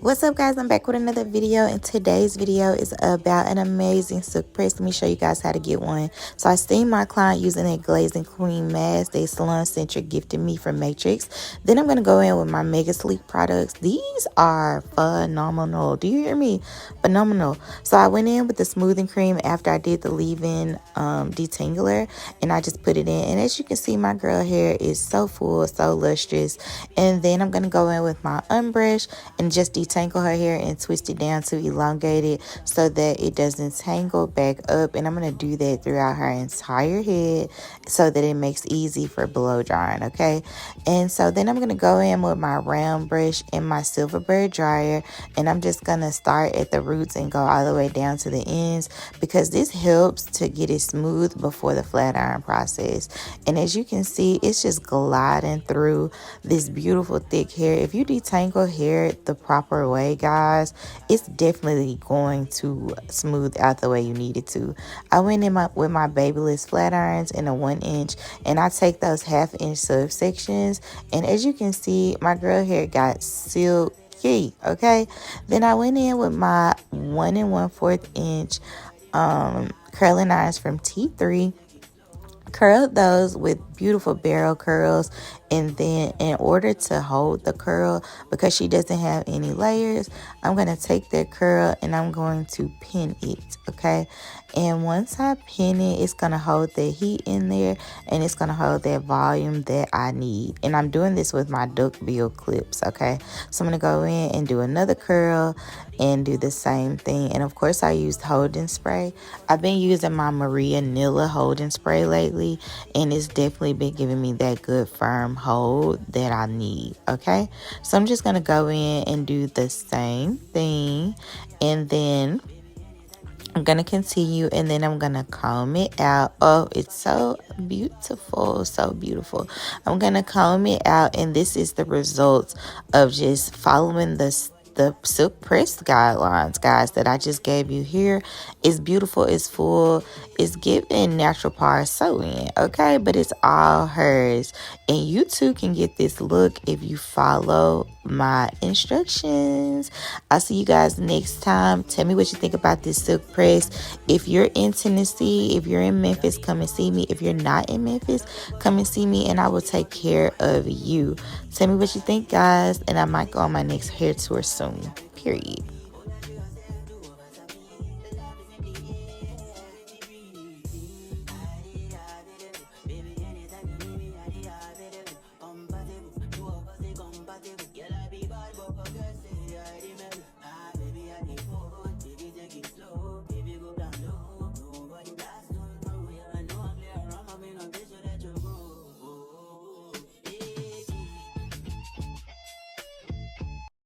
What's up, guys? I'm back with another video, and today's video is about an amazing silk press. Let me show you guys how to get one. So I seen my client using a glazing cream mask they salon centric gifted me from Matrix. Then I'm going to go in with my mega sleek products. These are phenomenal. Do you hear me? Phenomenal. So I went in with the smoothing cream after I did the leave-in detangler, and I just put it in, and as you can see, my girl hair is so full, so lustrous. And then I'm going to go in with my unbrush and just detangle her hair and twist it down to elongate it so that it doesn't tangle back up. And I'm going to do that throughout her entire head so that it makes easy for blow drying, okay? And so then I'm going to go in with my round brush and my silver bird dryer, and I'm just going to start at the roots and go all the way down to the ends, because this helps to get it smooth before the flat iron process. And as you can see, it's just gliding through this beautiful thick hair. If you detangle hair the proper way, guys, it's definitely going to smooth out the way you need it to. I went in with my Babyliss flat irons in a 1 inch, and I take those 1/2 inch subsections, and as you can see, my girl hair got silky. Okay, then I went in with my 1 1/4 inch curling irons from T3, curled those with beautiful barrel curls. And then in order to hold the curl, because she doesn't have any layers, I'm going to take that curl and I'm going to pin it, okay? And once I pin it, it's going to hold the heat in there, and it's going to hold that volume that I need. And I'm doing this with my duckbill clips, okay? So I'm going to go in and do another curl and do the same thing. And of course, I used holding spray. I've been using my Maria Nilla holding spray lately, and it's definitely been giving me that good firm hold that I need, okay? So I'm just going to go in and do the same thing, and then I'm going to continue, and then I'm going to comb it out. Oh, it's so beautiful, so beautiful. I'm going to comb it out, and this is the result of just following the silk press guidelines, guys, that I just gave you here. It's beautiful, it's full, it's giving natural power sewing, okay? But it's all hers, and you too can get this look if you follow my instructions. I'll see you guys next time. Tell me what you think about this silk press. If you're in Tennessee, if you're in Memphis, come and see me. If you're not in Memphis, come and see me, and I will take care of you. Tell me what you think, guys, and I might go on my next hair tour soon. Period.